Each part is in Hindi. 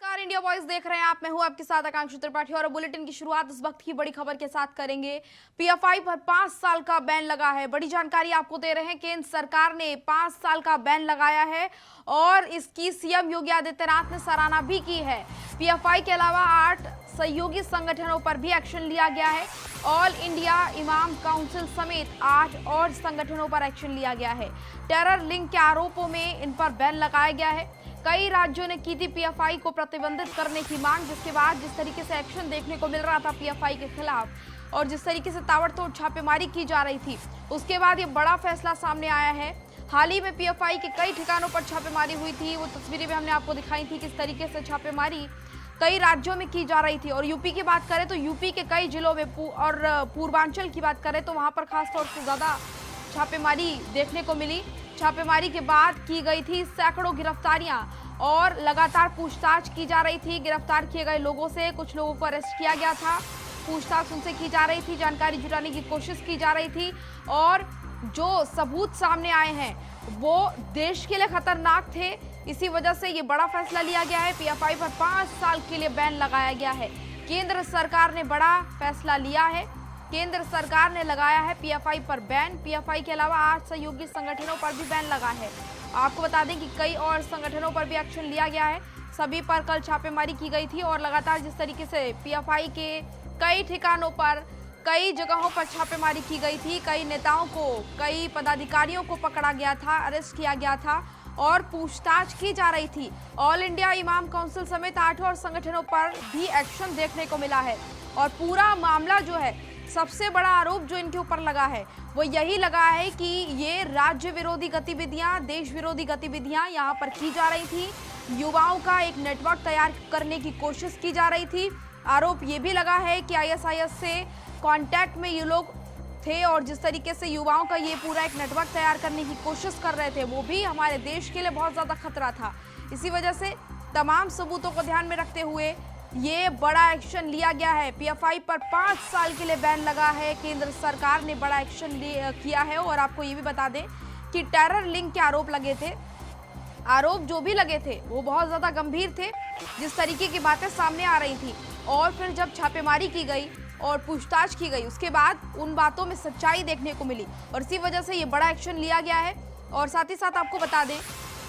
नमस्कार, इंडिया वॉइस देख रहे हैं आप। मैं हूं आपके साथ आकांक्षी त्रिपाठी और बुलेटिन की शुरुआत इस वक्त की बड़ी खबर के साथ करेंगे। पीएफआई पर 5 साल का बैन लगा है। बड़ी जानकारी आपको दे रहे हैं। केंद्र सरकार ने 5 साल का बैन लगाया है और इसकी सीएम योगी आदित्यनाथ ने सराहना भी की है। पीएफआई के अलावा 8 सहयोगी संगठनों पर भी एक्शन लिया गया है। ऑल इंडिया इमाम काउंसिल समेत 8 और संगठनों पर एक्शन लिया गया है। टेरर लिंक के आरोपों में इन पर बैन लगाया गया है। कई राज्यों ने की थी पीएफआई को प्रतिबंधित करने की मांग, जिसके बाद जिस तरीके से एक्शन देखने को मिल रहा था पीएफआई के खिलाफ और जिस तरीके से ताबड़तोड़ छापेमारी की जा रही थी, उसके बाद ये बड़ा फैसला सामने आया है। हाल ही में पीएफआई के कई ठिकानों पर छापेमारी हुई थी। वो तस्वीरें भी हमने आपको दिखाई थी किस तरीके से छापेमारी कई राज्यों में की जा रही थी। और यूपी की बात करें तो यूपी के कई जिलों में और पूर्वांचल की बात करें तो वहां पर खासतौर से ज्यादा छापेमारी देखने को मिली। छापेमारी के बाद की गई थी सैकड़ों गिरफ्तारियां और लगातार पूछताछ की जा रही थी। गिरफ्तार किए गए लोगों से कुछ लोगों को अरेस्ट किया गया था। पूछताछ उनसे की जा रही थी, जानकारी जुटाने की कोशिश की जा रही थी और जो सबूत सामने आए हैं वो देश के लिए खतरनाक थे। इसी वजह से ये बड़ा फैसला लिया गया है। पीएफआई पर 5 साल के लिए बैन लगाया गया है। केंद्र सरकार ने बड़ा फैसला लिया है। केंद्र सरकार ने लगाया है पीएफआई पर बैन। पीएफआई के अलावा 8 सहयोगी संगठनों पर भी बैन लगा है। आपको बता दें कि कई और संगठनों पर भी एक्शन लिया गया है। सभी पर कल छापेमारी की गई थी और लगातार जिस तरीके से पीएफआई के कई ठिकानों पर कई जगहों पर छापेमारी की गई थी, कई नेताओं को, कई पदाधिकारियों को पकड़ा गया था, अरेस्ट किया गया था और पूछताछ की जा रही थी। ऑल इंडिया इमाम काउंसिल समेत 8 और संगठनों पर भी एक्शन देखने को मिला है और पूरा मामला जो है, सबसे बड़ा आरोप जो इनके ऊपर लगा है वो यही लगा है कि ये राज्य विरोधी गतिविधियां, देश विरोधी गतिविधियां यहाँ पर की जा रही थी। युवाओं का एक नेटवर्क तैयार करने की कोशिश की जा रही थी। आरोप ये भी लगा है कि आईएसआईएस से कांटेक्ट में ये लोग थे और जिस तरीके से युवाओं का ये पूरा एक नेटवर्क तैयार करने की कोशिश कर रहे थे वो भी हमारे देश के लिए बहुत ज़्यादा खतरा था। इसी वजह से तमाम सबूतों को ध्यान में रखते हुए ये बड़ा एक्शन लिया गया है। पीएफआई पर 5 साल के लिए बैन लगा है। केंद्र सरकार ने बड़ा एक्शन किया है और आपको ये भी बता दें कि टेरर लिंक के आरोप लगे थे। आरोप जो भी लगे थे वो बहुत ज़्यादा गंभीर थे, जिस तरीके की बातें सामने आ रही थी और फिर जब छापेमारी की गई और पूछताछ की गई उसके बाद उन बातों में सच्चाई देखने को मिली और इसी वजह से ये बड़ा एक्शन लिया गया है। और साथ ही साथ आपको बता दें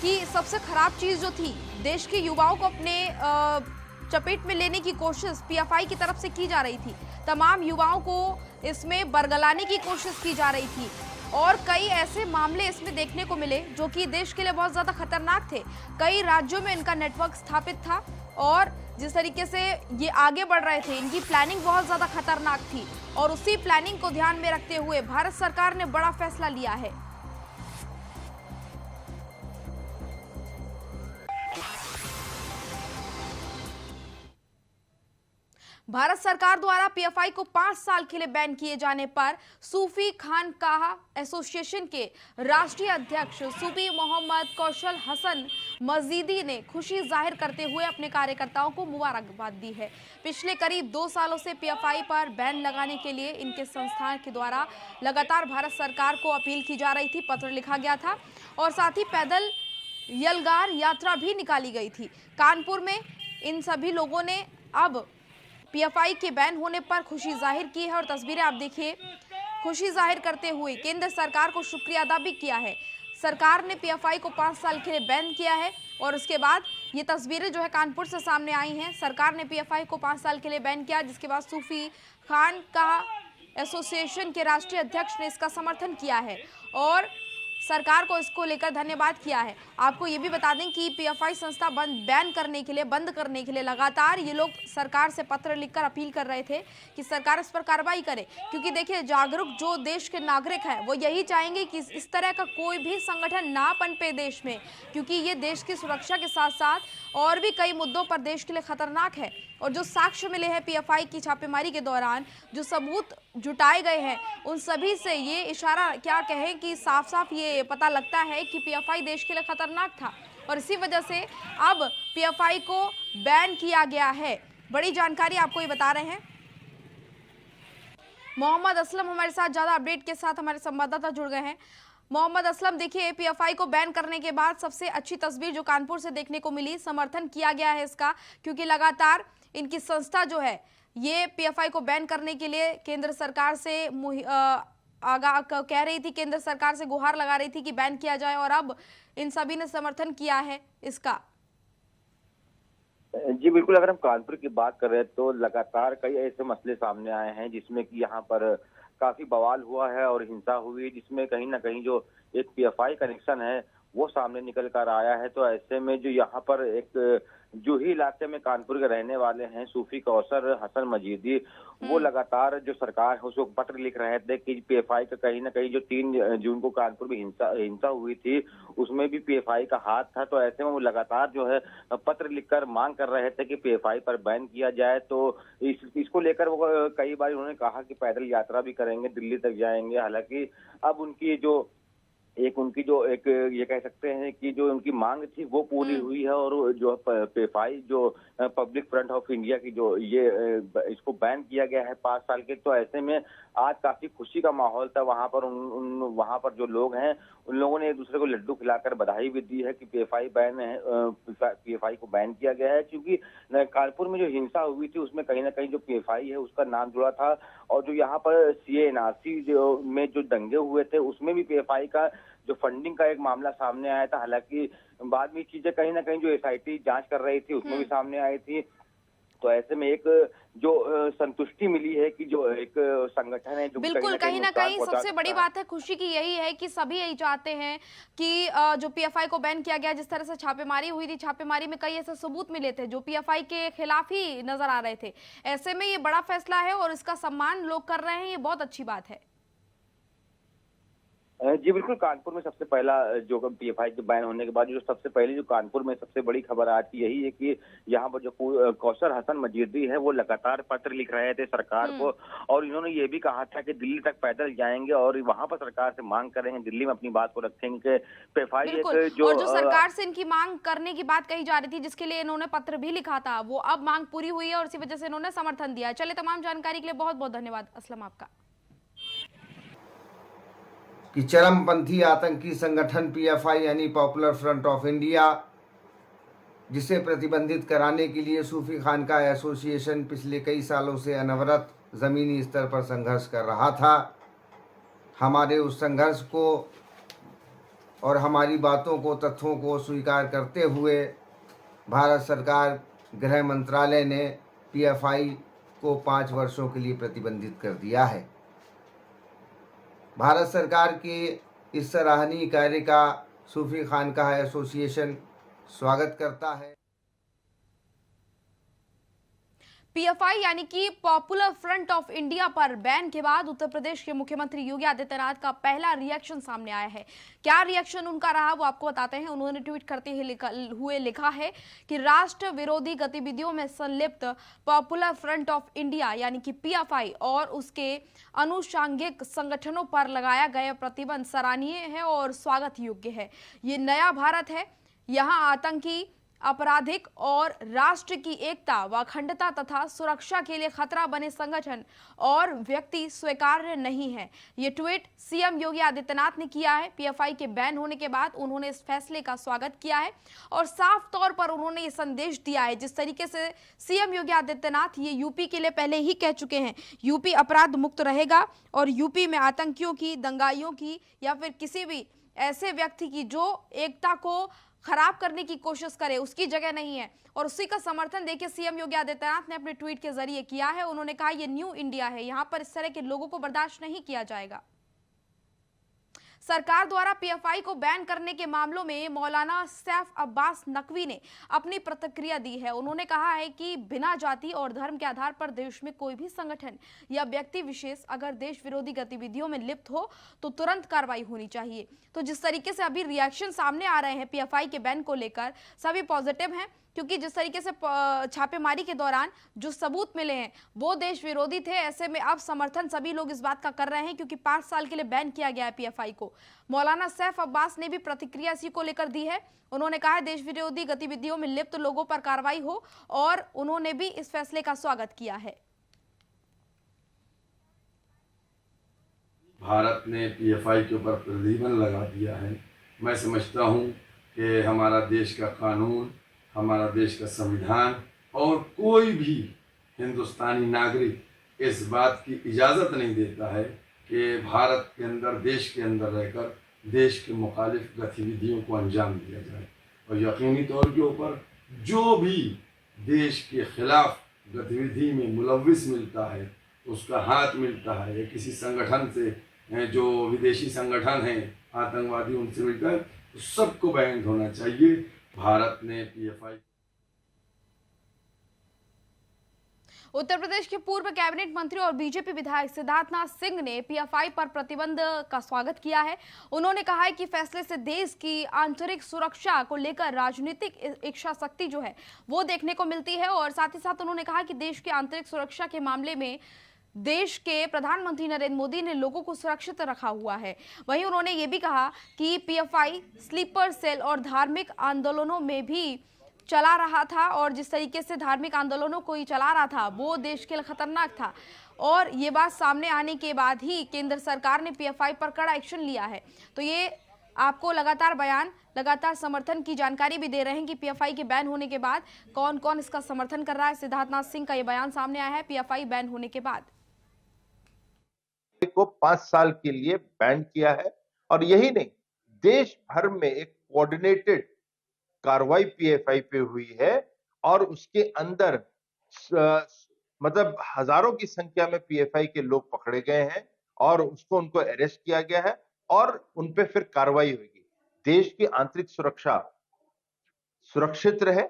कि सबसे खराब चीज़ जो थी, देश के युवाओं को अपने चपेट में लेने की कोशिश पीएफआई की तरफ से की जा रही थी। तमाम युवाओं को इसमें बरगलाने की कोशिश की जा रही थी और कई ऐसे मामले इसमें देखने को मिले जो कि देश के लिए बहुत ज़्यादा खतरनाक थे। कई राज्यों में इनका नेटवर्क स्थापित था और जिस तरीके से ये आगे बढ़ रहे थे, इनकी प्लानिंग बहुत ज़्यादा खतरनाक थी और उसी प्लानिंग को ध्यान में रखते हुए भारत सरकार ने बड़ा फैसला लिया है। भारत सरकार द्वारा पीएफआई को 5 साल के लिए बैन किए जाने पर सूफी खानकाह एसोसिएशन के राष्ट्रीय अध्यक्ष सूफी मोहम्मद कौशल हसन मजीदी ने खुशी जाहिर करते हुए अपने कार्यकर्ताओं को मुबारकबाद दी है। पिछले करीब 2 सालों से पीएफआई पर बैन लगाने के लिए इनके संस्थान के द्वारा लगातार भारत सरकार को अपील की जा रही थी, पत्र लिखा गया था और साथ ही पैदल यलगार यात्रा भी निकाली गई थी। कानपुर में इन सभी लोगों ने अब पीएफआई के बैन होने पर खुशी जाहिर की है और तस्वीरें आप देखिए। खुशी जाहिर करते हुए केंद्र सरकार को शुक्रिया अदा भी किया है। सरकार ने पीएफआई को 5 साल के लिए बैन किया है और उसके बाद ये तस्वीरें जो है कानपुर से सामने आई हैं। सरकार ने पीएफआई को 5 साल के लिए बैन किया, जिसके बाद सूफी खानकाह एसोसिएशन के राष्ट्रीय अध्यक्ष ने इसका समर्थन किया है और सरकार को इसको लेकर धन्यवाद किया है। आपको ये भी बता दें कि पीएफआई संस्था बंद करने के लिए लगातार ये लोग सरकार से पत्र लिखकर अपील कर रहे थे कि सरकार इस पर कार्रवाई करे, क्योंकि देखिए जागरूक जो देश के नागरिक हैं वो यही चाहेंगे कि इस तरह का कोई भी संगठन ना पनपे देश में, क्योंकि ये देश की सुरक्षा के साथ साथ और भी कई मुद्दों पर देश के लिए खतरनाक है। और जो साक्ष्य मिले हैं पीएफआई की छापेमारी के दौरान, जो सबूत जुटाए गए हैं, उन सभी से ये इशारा क्या कहें कि साफ साफ ये पता लगता है कि पीएफआई देश के लिए खतरनाक था और इसी वजह से अब पीएफआई को बैन किया गया है। बड़ी जानकारी आपको ये बता रहे हैं मोहम्मद असलम हमारे साथ ज्यादा अपडेट के साथ हमारे संवाददाता जुड़ गए हैं। मोहम्मद असलम, देखिए पीएफआई को बैन करने के बाद सबसे अच्छी तस्वीर जो कानपुर से देखने को मिली, समर्थन किया गया है इसका, क्योंकि लगातार इनकी संस्था जो है ये पीएफआई को बैन करने के लिए केंद्र सरकार से कह रही थी, केंद्र सरकार से गुहार लगा रही थी कि बैन किया जाए, और अब इन सभी ने समर्थन किया है इसका। जी बिल्कुल, अगर हम कानपुर की बात करें तो लगातार कई ऐसे मसले सामने आए हैं जिसमें कि यहाँ पर काफी बवाल हुआ है और हिंसा हुई, जिसमें कहीं ना कहीं जो एक पीएफआई कनेक्शन है वो सामने निकल कर आया है। तो ऐसे में जो यहाँ पर एक जूही इलाके में कानपुर के रहने वाले हैं सूफी कौसर हसन मजीदी, वो लगातार जो सरकार है उसको पत्र लिख रहे थे कि पीएफआई का कहीं ना कहीं जो 3 जून को कानपुर में हिंसा हुई थी उसमें भी पीएफआई का हाथ था। तो ऐसे में वो लगातार जो है पत्र लिखकर मांग कर रहे थे कि पीएफआई पर बैन किया जाए। तो इसको लेकर वो कई बार उन्होंने कहा कि पैदल यात्रा भी करेंगे, दिल्ली तक जाएंगे। हालांकि अब उनकी जो एक ये कह सकते हैं कि जो उनकी मांग थी वो पूरी हुई है, और जो पीएफआई जो पब्लिक फ्रंट ऑफ इंडिया की जो ये इसको बैन किया गया है 5 साल के। तो ऐसे में आज काफी खुशी का माहौल था वहां पर। वहां पर जो लोग हैं उन लोगों ने एक दूसरे को लड्डू खिलाकर बधाई भी दी है कि पीएफआई पीएफआई को बैन किया गया है, क्योंकि कानपुर में जो हिंसा हुई थी उसमें कहीं ना कहीं जो पीएफआई है उसका नाम जुड़ा था। और जो यहाँ पर सीए एनआरसी में जो दंगे हुए थे उसमें भी पीएफआई का जो फंडिंग का एक मामला सामने आया था। हालांकि बाद में चीजें कहीं ना कहीं जो एसआईटी जांच कर रही थी उसमें भी सामने आई थी। तो ऐसे में एक जो संतुष्टि मिली है कि जो एक संगठन है जो बिल्कुल, कहीं ना कहीं सबसे बड़ी बात है खुशी की यही है कि सभी यही चाहते हैं कि जो पीएफआई को बैन किया गया, जिस तरह से छापेमारी हुई थी, छापेमारी में कई ऐसे सबूत मिले थे जो पीएफआई के खिलाफ ही नजर आ रहे थे। ऐसे में ये बड़ा फैसला है और इसका सम्मान लोग कर रहे हैं, ये बहुत अच्छी बात है। जी बिल्कुल, कानपुर में सबसे पहला जो पीएफआई के बैन होने के बाद जो सबसे पहले जो कानपुर में सबसे बड़ी खबर आज की यही है कि यहाँ पर जो कौसर हसन मजीदी है वो लगातार पत्र लिख रहे थे सरकार को, और इन्होंने ये भी कहा था कि दिल्ली तक पैदल जाएंगे और वहां पर सरकार से मांग करेंगे, दिल्ली में अपनी बात को रखेंगे कि पीएफआई एक जो सरकार से इनकी मांग करने की बात कही जा रही थी, जिसके लिए इन्होंने पत्र भी लिखा था, वो अब मांग पूरी हुई है और इसी वजह से इन्होंने समर्थन दिया है। चलिए, तमाम जानकारी के लिए बहुत बहुत धन्यवाद असलम आपका। कि चरमपंथी आतंकी संगठन पीएफआई यानी पॉपुलर फ्रंट ऑफ इंडिया, जिसे प्रतिबंधित कराने के लिए सूफी खानकाह एसोसिएशन पिछले कई सालों से अनवरत ज़मीनी स्तर पर संघर्ष कर रहा था। हमारे उस संघर्ष को और हमारी बातों को, तथ्यों को स्वीकार करते हुए भारत सरकार गृह मंत्रालय ने पीएफआई को 5 वर्षों के लिए प्रतिबंधित कर दिया है। भारत सरकार के इस सराहनीय कार्य का सूफी खानकाह एसोसिएशन स्वागत करता है। पीएफआई यानी कि पॉपुलर फ्रंट ऑफ इंडिया पर बैन के बाद उत्तर प्रदेश के मुख्यमंत्री योगी आदित्यनाथ का पहला रिएक्शन सामने आया है। क्या रिएक्शन उनका रहा वो आपको बताते हैं। उन्होंने ट्वीट करते हुए लिखा है कि राष्ट्र विरोधी गतिविधियों में संलिप्त पॉपुलर फ्रंट ऑफ इंडिया यानी कि पीएफआई और उसके अनुषंगिक संगठनों पर लगाया गया प्रतिबंध सराहनीय है और स्वागत योग्य है। ये नया भारत है, यहाँ आतंकी, आपराधिक और राष्ट्र की एकता व अखंडता तथा सुरक्षा के लिए खतरा बने संगठन और व्यक्ति स्वीकार्य नहीं है। ये ट्वीट सीएम योगी आदित्यनाथ ने किया है। पीएफआई के बैन होने के बाद उन्होंने इस फैसले का स्वागत किया है और साफ तौर पर उन्होंने ये संदेश दिया है, जिस तरीके से सीएम योगी आदित्यनाथ ये यूपी के लिए पहले ही कह चुके हैं, यूपी अपराध मुक्त रहेगा और यूपी में आतंकियों की, दंगाइयों की या फिर किसी भी ऐसे व्यक्ति की जो एकता को खराब करने की कोशिश करे उसकी जगह नहीं है। और उसी का समर्थन देखिए सीएम योगी आदित्यनाथ ने अपने ट्वीट के जरिए किया है। उन्होंने कहा ये न्यू इंडिया है, यहां पर इस तरह के लोगों को बर्दाश्त नहीं किया जाएगा। सरकार द्वारा पीएफआई को बैन करने के मामलों में मौलाना सैफ अब्बास नकवी ने अपनी प्रतिक्रिया दी है। उन्होंने कहा है कि बिना जाति और धर्म के आधार पर देश में कोई भी संगठन या व्यक्ति विशेष अगर देश विरोधी गतिविधियों में लिप्त हो तो तुरंत कार्रवाई होनी चाहिए। तो जिस तरीके से अभी रिएक्शन सामने आ रहे हैं पीएफआई के बैन को लेकर, सभी पॉजिटिव हैं, क्योंकि जिस तरीके से छापेमारी के दौरान जो सबूत मिले हैं वो देश विरोधी थे। ऐसे में अब समर्थन सभी लोग इस बात का कर रहे हैं क्योंकि 5 साल के लिए बैन किया गया है पीएफआई को। मौलाना सैफ अब्बास ने भी प्रतिक्रिया इसी को लेकर दी है। उन्होंने कहा है देश विरोधी गतिविधियों में लिप्त लोगों पर कार्रवाई हो और उन्होंने भी इस फैसले का स्वागत किया है। भारत ने पीएफआई के ऊपर प्रतिबंध लगा दिया है। मैं समझता हूँ कि हमारा देश का कानून, हमारा देश का संविधान और कोई भी हिंदुस्तानी नागरिक इस बात की इजाज़त नहीं देता है कि भारत के अंदर, देश के अंदर रहकर देश के मुखालिफ गतिविधियों को अंजाम दिया जाए। और यकीनी तौर के ऊपर जो भी देश के खिलाफ गतिविधि में मुलव्विस मिलता है, उसका हाथ मिलता है, या किसी संगठन से जो विदेशी संगठन हैं आतंकवादी, उनसे मिलकर, तो सबको बैन होना चाहिए। भारत ने पीएफआई उत्तर प्रदेश के पूर्व कैबिनेट मंत्री और बीजेपी विधायक सिद्धार्थनाथ सिंह ने पीएफआई पर प्रतिबंध का स्वागत किया है। उन्होंने कहा है कि फैसले से देश की आंतरिक सुरक्षा को लेकर राजनीतिक इच्छा शक्ति जो है वो देखने को मिलती है, और साथ ही साथ उन्होंने कहा कि देश की आंतरिक सुरक्षा के मामले में देश के प्रधानमंत्री नरेंद्र मोदी ने लोगों को सुरक्षित रखा हुआ है। वहीं उन्होंने ये भी कहा कि पीएफआई स्लीपर सेल और धार्मिक आंदोलनों में भी चला रहा था, और जिस तरीके से धार्मिक आंदोलनों को ही चला रहा था वो देश के लिए खतरनाक था, और ये बात सामने आने के बाद ही केंद्र सरकार ने पीएफआई पर कड़ा एक्शन लिया है। तो ये आपको लगातार समर्थन की जानकारी भी दे रहे हैं कि पीएफआई के बैन होने के बाद कौन कौन इसका समर्थन कर रहा है। सिद्धार्थनाथ सिंह का ये बयान सामने आया है पीएफआई बैन होने के बाद। को 5 साल के लिए बैन किया है, और यही नहीं, देश भर में एक कोऑर्डिनेटेड कार्रवाई पीएफआई पे हुई है, और उसके अंदर मतलब हजारों की संख्या में पीएफआई के लोग पकड़े गए हैं, और उनको अरेस्ट किया गया है, और उन पे फिर कार्रवाई होगी। देश की आंतरिक सुरक्षा सुरक्षित रहे,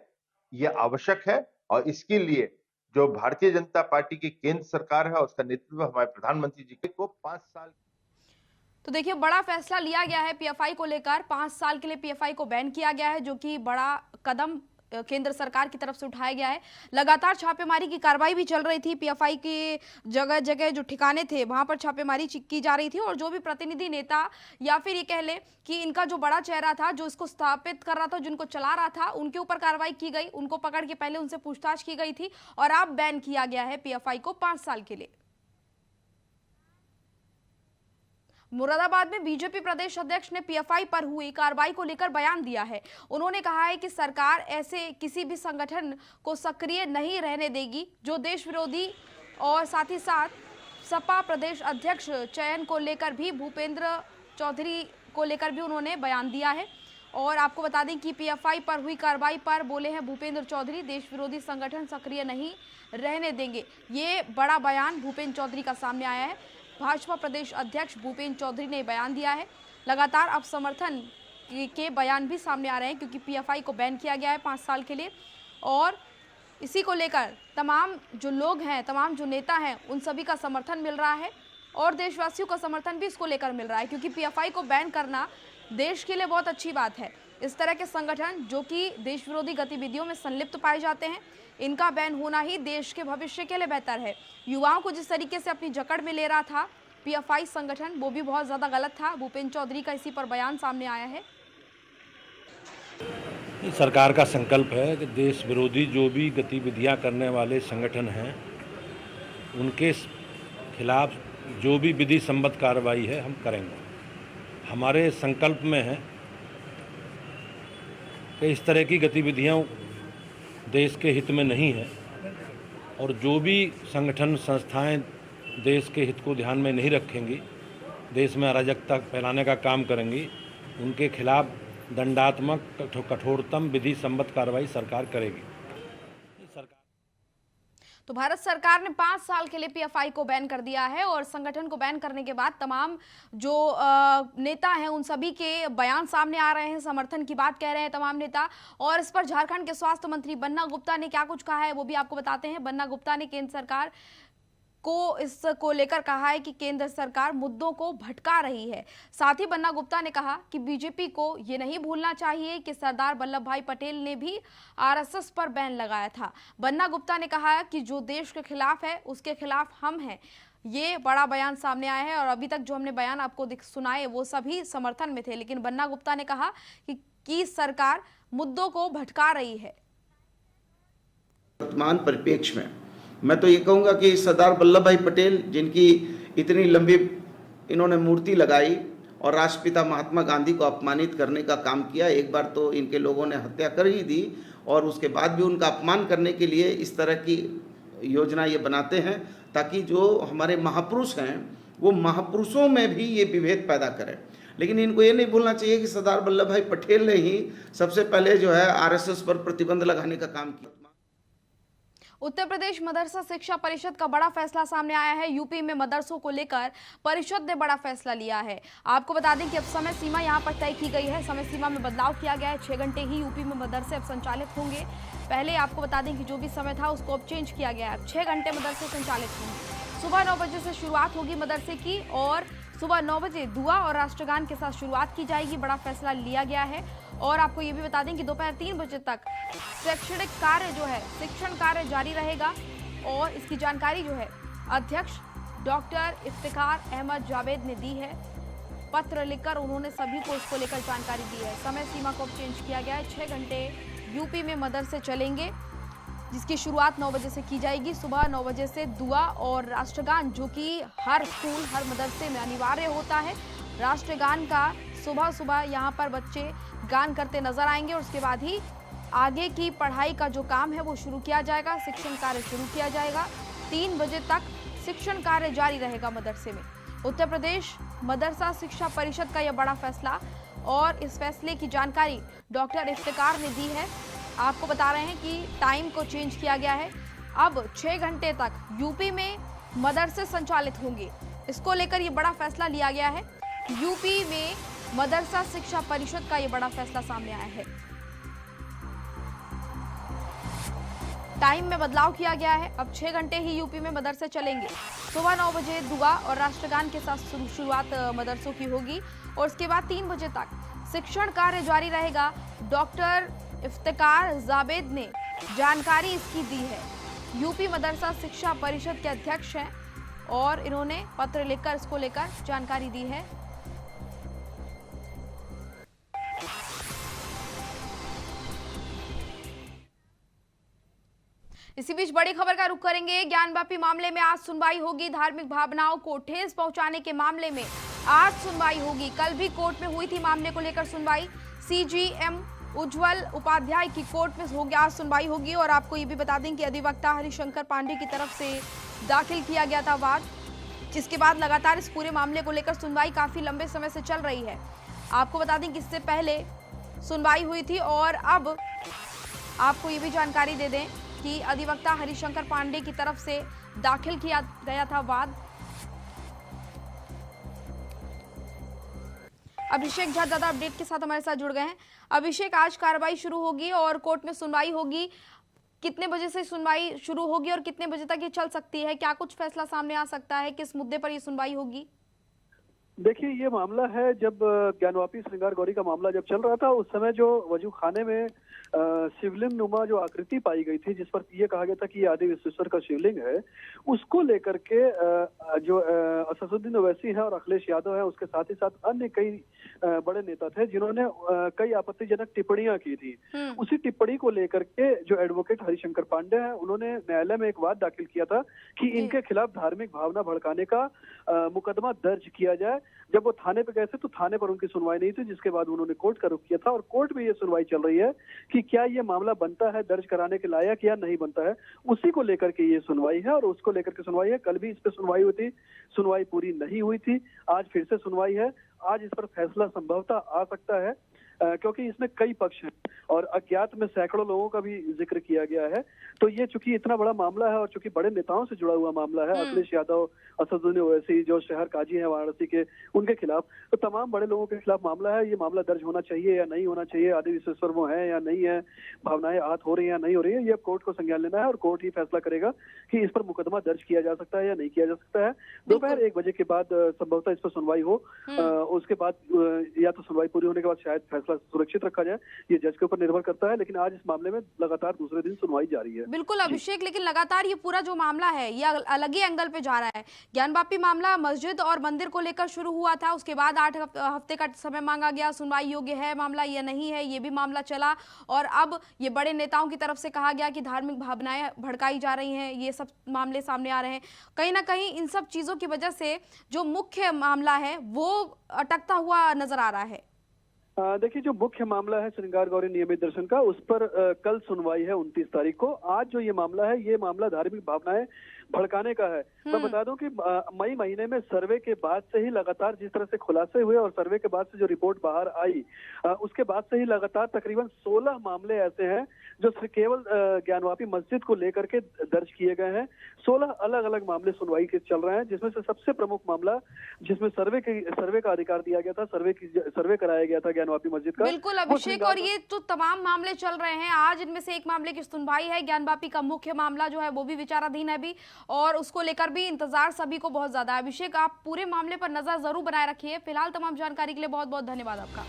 यह आवश्यक है, और इसके लिए जो भारतीय जनता पार्टी की केंद्र सरकार है, उसका नेतृत्व हमारे प्रधानमंत्री जी को 5 साल। तो देखिए, बड़ा फैसला लिया गया है पीएफआई को लेकर। 5 साल के लिए पीएफआई को बैन किया गया है, जो कि बड़ा कदम केंद्र सरकार की तरफ से उठाया गया है। लगातार छापेमारी की कार्रवाई भी चल रही थी। पीएफआई के जगह जगह जो ठिकाने थे वहां पर छापेमारी की जा रही थी, और जो भी प्रतिनिधि नेता या फिर ये कह ले कि इनका जो बड़ा चेहरा था, जो इसको स्थापित कर रहा था, जिनको चला रहा था, उनके ऊपर कार्रवाई की गई। उनको पकड़ के पहले उनसे पूछताछ की गई थी, और अब बैन किया गया है पीएफआई को 5 साल के लिए। मुरादाबाद में बीजेपी प्रदेश अध्यक्ष ने पीएफआई पर हुई कार्रवाई को लेकर बयान दिया है। उन्होंने कहा है कि सरकार ऐसे किसी भी संगठन को सक्रिय नहीं रहने देगी जो देश विरोधी, और साथ ही साथ सपा प्रदेश अध्यक्ष चयन को लेकर भी भूपेंद्र चौधरी को लेकर भी उन्होंने बयान दिया है। और आपको बता दें कि पीएफआई पर हुई कार्रवाई पर बोले हैं भूपेंद्र चौधरी, देश विरोधी संगठन सक्रिय नहीं रहने देंगे। ये बड़ा बयान भूपेंद्र चौधरी का सामने आया है। भाजपा प्रदेश अध्यक्ष भूपेंद्र चौधरी ने बयान दिया है। लगातार अब समर्थन के बयान भी सामने आ रहे हैं, क्योंकि पीएफआई को बैन किया गया है 5 साल के लिए, और इसी को लेकर तमाम जो लोग हैं, तमाम जो नेता हैं, उन सभी का समर्थन मिल रहा है, और देशवासियों का समर्थन भी इसको लेकर मिल रहा है, क्योंकि पीएफआई को बैन करना देश के लिए बहुत अच्छी बात है। इस तरह के संगठन जो कि देश विरोधी गतिविधियों में संलिप्त पाए जाते हैं, इनका बैन होना ही देश के भविष्य के लिए बेहतर है। युवाओं को जिस तरीके से अपनी जकड़ में ले रहा था पीएफआई संगठन, वो भी बहुत ज़्यादा गलत था। भूपेंद्र चौधरी का इसी पर बयान सामने आया है। सरकार का संकल्प है कि देश विरोधी जो भी गतिविधियां करने वाले संगठन हैं, उनके खिलाफ जो भी विधि सम्मत कार्रवाई है हम करेंगे। हमारे संकल्प में है कि इस तरह की गतिविधियां देश के हित में नहीं है, और जो भी संगठन संस्थाएं देश के हित को ध्यान में नहीं रखेंगी, देश में अराजकता फैलाने का काम करेंगी, उनके खिलाफ दंडात्मक कठोरतम विधि सम्मत कार्रवाई सरकार करेगी। तो भारत सरकार ने 5 साल के लिए पीएफआई को बैन कर दिया है, और संगठन को बैन करने के बाद तमाम जो नेता हैं उन सभी के बयान सामने आ रहे हैं, समर्थन की बात कह रहे हैं तमाम नेता। और इस पर झारखंड के स्वास्थ्य मंत्री बन्ना गुप्ता ने क्या कुछ कहा है वो भी आपको बताते हैं। बन्ना गुप्ता ने केंद्र सरकार को इसको लेकर कहा है कि केंद्र सरकार मुद्दों को भटका रही है। साथ ही बन्ना गुप्ता ने कहा कि बीजेपी को ये नहीं भूलना चाहिए कि सरदार वल्लभ भाई पटेल ने भी आरएसएस पर बैन लगाया था। बन्ना गुप्ता ने कहा कि जो देश के खिलाफ है उसके खिलाफ हम हैं। ये बड़ा बयान सामने आया है, और अभी तक जो हमने बयान आपको सुनाए वो सभी समर्थन में थे, लेकिन बन्ना गुप्ता ने कहा कि सरकार मुद्दों को भटका रही है। वर्तमान परिप्रेक्ष्य में मैं तो ये कहूँगा कि सरदार वल्लभ भाई पटेल, जिनकी इतनी लंबी इन्होंने मूर्ति लगाई और राष्ट्रपिता महात्मा गांधी को अपमानित करने का काम किया। एक बार तो इनके लोगों ने हत्या कर ही दी और उसके बाद भी उनका अपमान करने के लिए इस तरह की योजना ये बनाते हैं ताकि जो हमारे महापुरुष हैं वो महापुरुषों में भी ये विभेद पैदा करें। लेकिन इनको ये नहीं भूलना चाहिए कि सरदार वल्लभ भाई पटेल ने ही सबसे पहले जो है आरएसएस पर प्रतिबंध लगाने का काम किया। उत्तर प्रदेश मदरसा शिक्षा परिषद का बड़ा फैसला सामने आया है। यूपी में मदरसों को लेकर परिषद ने बड़ा फैसला लिया है। आपको बता दें कि अब समय सीमा यहां पर तय की गई है। समय सीमा में बदलाव किया गया है। 6 घंटे ही यूपी में मदरसे अब संचालित होंगे। पहले आपको बता दें कि जो भी समय था उसको अब चेंज किया गया है। 6 घंटे मदरसे संचालित होंगे। सुबह 9 बजे से शुरुआत होगी मदरसे की और सुबह 9 बजे दुआ और राष्ट्रगान के साथ शुरुआत की जाएगी। बड़ा फैसला लिया गया है। और आपको ये भी बता दें कि दोपहर 3 बजे तक शैक्षणिक कार्य जो है, शिक्षण कार्य जारी रहेगा। और इसकी जानकारी जो है अध्यक्ष डॉक्टर इफ्तिकार अहमद जावेद ने दी है। पत्र लिखकर उन्होंने सभी को इसको लेकर जानकारी दी है। समय सीमा को अब चेंज किया गया है। 6 घंटे यूपी में मदरसे चलेंगे, जिसकी शुरुआत 9 बजे से की जाएगी। सुबह 9 बजे से दुआ और राष्ट्रगान, जो कि हर स्कूल हर मदरसे में अनिवार्य होता है। राष्ट्रगान का सुबह सुबह यहाँ पर बच्चे गान करते नजर आएंगे और उसके बाद ही आगे की पढ़ाई का जो काम है वो शुरू किया जाएगा। शिक्षण कार्य शुरू किया जाएगा। 3 बजे तक शिक्षण कार्य जारी रहेगा मदरसे में। उत्तर प्रदेश मदरसा शिक्षा परिषद का यह बड़ा फैसला और इस फैसले की जानकारी डॉक्टर इफ्तिकार ने दी है। आपको बता रहे हैं कि टाइम को चेंज किया गया है। अब 6 घंटे तक यूपी में मदरसे संचालित होंगे। इसको लेकर ये बड़ा फैसला लिया गया है। यूपी में मदरसा शिक्षा परिषद का ये बड़ा फैसला सामने आया है। टाइम में बदलाव किया गया है। अब 6 घंटे ही यूपी में मदरसे चलेंगे। सुबह 9 बजे दुआ और राष्ट्रगान के साथ शुरुआत मदरसों की होगी और उसके बाद 3 बजे तक शिक्षण कार्य जारी रहेगा। डॉक्टर इफ्तिकार जावेद ने जानकारी इसकी दी है। यूपी मदरसा शिक्षा परिषद के अध्यक्ष हैं और इन्होंने पत्र लिखकर इसको लेकर जानकारी दी है। इसी बीच बड़ी खबर का रुख करेंगे। ज्ञानवापी मामले में आज सुनवाई होगी। धार्मिक भावनाओं को ठेस पहुंचाने के मामले में आज सुनवाई होगी। कल भी कोर्ट में हुई थी मामले को लेकर सुनवाई। सीजीएम उज्जवल उपाध्याय की कोर्ट में होगी आज सुनवाई होगी। और आपको ये भी बता दें कि अधिवक्ता हरिशंकर पांडे की तरफ से दाखिल किया गया था वाद, जिसके बाद लगातार इस पूरे मामले को लेकर सुनवाई काफी लंबे समय से चल रही है। आपको बता दें कि इससे पहले सुनवाई हुई थी और अब आपको ये भी जानकारी दे दें कि अधिवक्ता हरिशंकर पांडे की तरफ से दाखिल किया गया था वाद। अभिषेक झा ज्यादा अपडेट के साथ हमारे साथ जुड़ गए हैं। अभिषेक, आज कार्रवाई शुरू होगी और कोर्ट में सुनवाई होगी। कितने बजे से सुनवाई शुरू होगी और कितने बजे तक ये चल सकती है? क्या कुछ फैसला सामने आ सकता है? किस मुद्दे पर ये सुनवाई होगी? देखिए, ये मामला है, जब ज्ञानवापी श्रृंगार गौरी का मामला जब चल रहा था उस समय जो वजू खाने में शिवलिंग नुमा जो आकृति पाई गई थी, जिस पर ये कहा गया था कि ये आदि विश्वेश्वर का शिवलिंग है, उसको लेकर के जो असदुद्दीन ओवैसी है और अखिलेश यादव है, उसके साथ ही साथ अन्य कई बड़े नेता थे जिन्होंने कई आपत्तिजनक टिप्पणियां की थी। उसी टिप्पणी को लेकर के जो एडवोकेट हरिशंकर पांडे हैं, उन्होंने न्यायालय में एक वाद दाखिल किया था कि इनके खिलाफ धार्मिक भावना भड़काने का मुकदमा दर्ज किया जाए। जब वो थाने पे गए थे तो थाने पर उनकी सुनवाई नहीं थी, जिसके बाद उन्होंने कोर्ट का रुख किया था और कोर्ट में ये सुनवाई चल रही है कि क्या ये मामला बनता है दर्ज कराने के लायक या नहीं बनता है। उसी को लेकर के ये सुनवाई है और उसको लेकर के सुनवाई है। कल भी इस पे सुनवाई हुई थी, सुनवाई पूरी नहीं हुई थी। आज फिर से सुनवाई है। आज इस पर फैसला संभवतः आ सकता है क्योंकि इसमें कई पक्ष हैं और अज्ञात में सैकड़ों लोगों का भी जिक्र किया गया है। तो ये चूंकि इतना बड़ा मामला है और चूंकि बड़े नेताओं से जुड़ा हुआ मामला है, अखिलेश यादव, असदुद्दीन ओवैसी जो शहर काजी हैं वाराणसी के, उनके खिलाफ, तो तमाम बड़े लोगों के खिलाफ मामला है। ये मामला दर्ज होना चाहिए या नहीं होना चाहिए, आदि विश्वेश्वर वो है या नहीं है, भावनाएं आहत हो रही है या नहीं हो रही है, ये कोर्ट को संज्ञान लेना है और कोर्ट ही फैसला करेगा कि इस पर मुकदमा दर्ज किया जा सकता है या नहीं किया जा सकता है। दोपहर 1 बजे के बाद संभवतः इस पर सुनवाई हो, उसके बाद या तो सुनवाई पूरी होने के बाद शायद फैसला फैसला सुरक्षित रखा जाए ये जज के ऊपर निर्भर करता है, लेकिन आज इस मामले में लगातार दूसरे दिन सुनवाई जारी है। बिल्कुल अभिषेक, लेकिन लगातार ये पूरा जो मामला है ये अलग ही एंगल पे जा रहा है। ज्ञानवापी मामला मस्जिद और मंदिर को लेकर शुरू हुआ था, उसके बाद 8 हफ्ते का समय मांगा गया, सुनवाई योग्य है मामला या नहीं है, ये भी मामला चला, और अब ये बड़े नेताओं की तरफ से कहा गया कि धार्मिक भावनाएं भड़काई जा रही हैं, ये सब मामले सामने आ रहे हैं। कहीं ना कहीं इन सब चीजों की वजह से जो मुख्य मामला है वो अटकता हुआ नजर आ रहा है। देखिए, जो मुख्य मामला है श्रृंगार गौरी नियमित दर्शन का, उस पर कल सुनवाई है 29 तारीख को। आज जो ये मामला है, ये मामला धार्मिक भावनाएं भड़काने का है। मैं बता दूं कि मई महीने में सर्वे के बाद से ही लगातार जिस तरह से खुलासे हुए और सर्वे के बाद से जो रिपोर्ट बाहर आई, उसके बाद से ही लगातार तकरीबन 16 मामले ऐसे हैं जो केवल ज्ञानवापी मस्जिद को लेकर के दर्ज किए गए हैं। 16 अलग अलग मामले सुनवाई के चल रहे हैं, जिसमें से सबसे प्रमुख मामला जिसमें सर्वे का अधिकार दिया गया था, सर्वे कराया गया था ज्ञानवापी मस्जिद का। बिल्कुल अभिषेक, और ये तो तमाम मामले चल रहे हैं। आज इनमें से एक मामले की सुनवाई है, ज्ञानवापी का मुख्य मामला जो है वो भी विचाराधीन है अभी, और उसको लेकर भी इंतजार सभी को बहुत ज्यादा है। अभिषेक, आप पूरे मामले पर नजर जरूर बनाए रखिए। फिलहाल तमाम जानकारी के लिए बहुत बहुत धन्यवाद आपका।